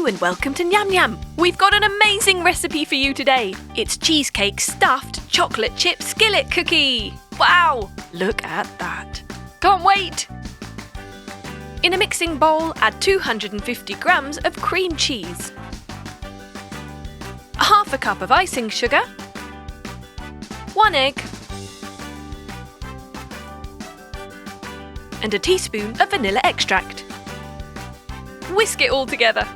Hello and welcome to Nyam Nyam. We've got an amazing recipe for you today. It's cheesecake stuffed chocolate chip skillet cookie. Wow, look at that. Can't wait. In a mixing bowl, add 250 grams of cream cheese, half a cup of icing sugar, 1 egg, and a teaspoon of vanilla extract. Whisk it all together.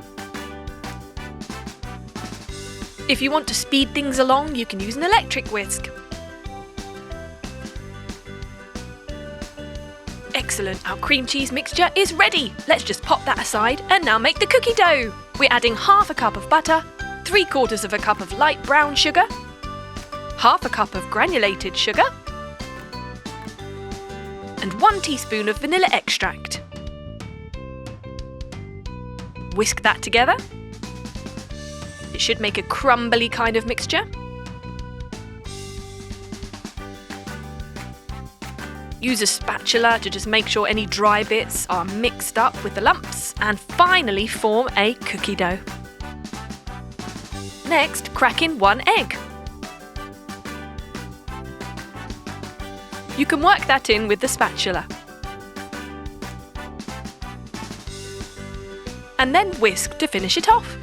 If you want to speed things along, you can use an electric whisk. Excellent, our cream cheese mixture is ready. Let's just pop that aside and now make the cookie dough. We're adding half a cup of butter, 3/4 of a cup of light brown sugar, half a cup of granulated sugar, and 1 teaspoon of vanilla extract. Whisk that together. It should make a crumbly kind of mixture. Use a spatula to just make sure any dry bits are mixed up with the lumps, and finally form a cookie dough. Next, crack in 1 egg. You can work that in with the spatula. And then whisk to finish it off.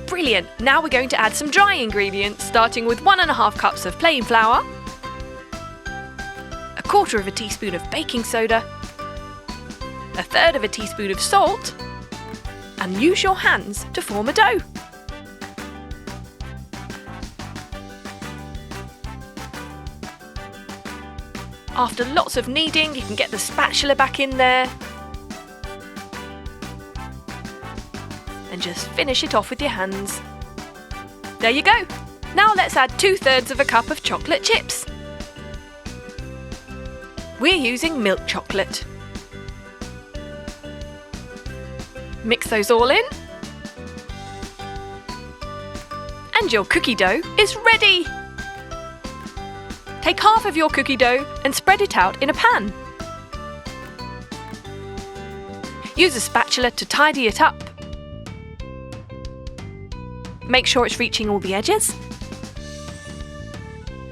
Brilliant! Now we're going to add some dry ingredients, starting with 1½ cups of plain flour, 1/4 teaspoon of baking soda, 1/3 teaspoon of salt, and use your hands to form a dough. After lots of kneading, you can get the spatula back in there and just finish it off with your hands. There you go. Now let's add 2/3 cup of chocolate chips. We're using milk chocolate. Mix those all in. And your cookie dough is ready. Take half of your cookie dough and spread it out in a pan. Use a spatula to tidy it up. Make sure it's reaching all the edges.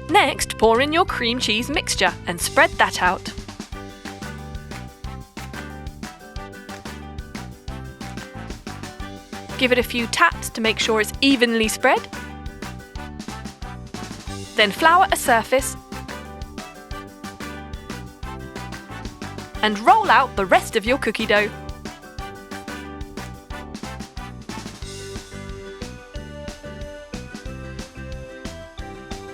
Next, pour in your cream cheese mixture and spread that out. Give it a few taps to make sure it's evenly spread. Then flour a surface and roll out the rest of your cookie dough.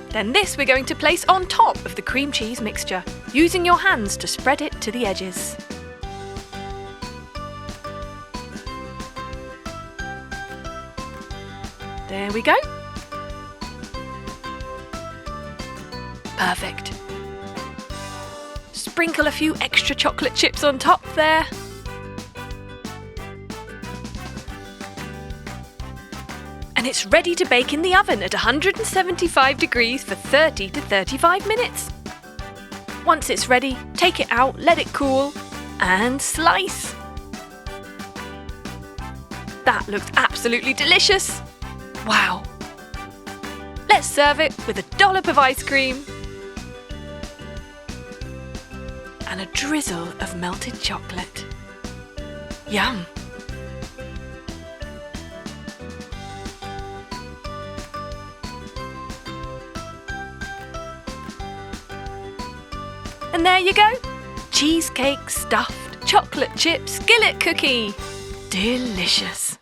Then this we're going to place on top of the cream cheese mixture, using your hands to spread it to the edges. There we go. Perfect. Sprinkle a few extra chocolate chips on top there. And it's ready to bake in the oven at 175 degrees for 30 to 35 minutes. Once it's ready, take it out, let it cool, and slice. That looks absolutely delicious. Wow. Let's serve it with a dollop of ice cream and a drizzle of melted chocolate. Yum! And there you go! Cheesecake stuffed chocolate chip skillet cookie. Delicious!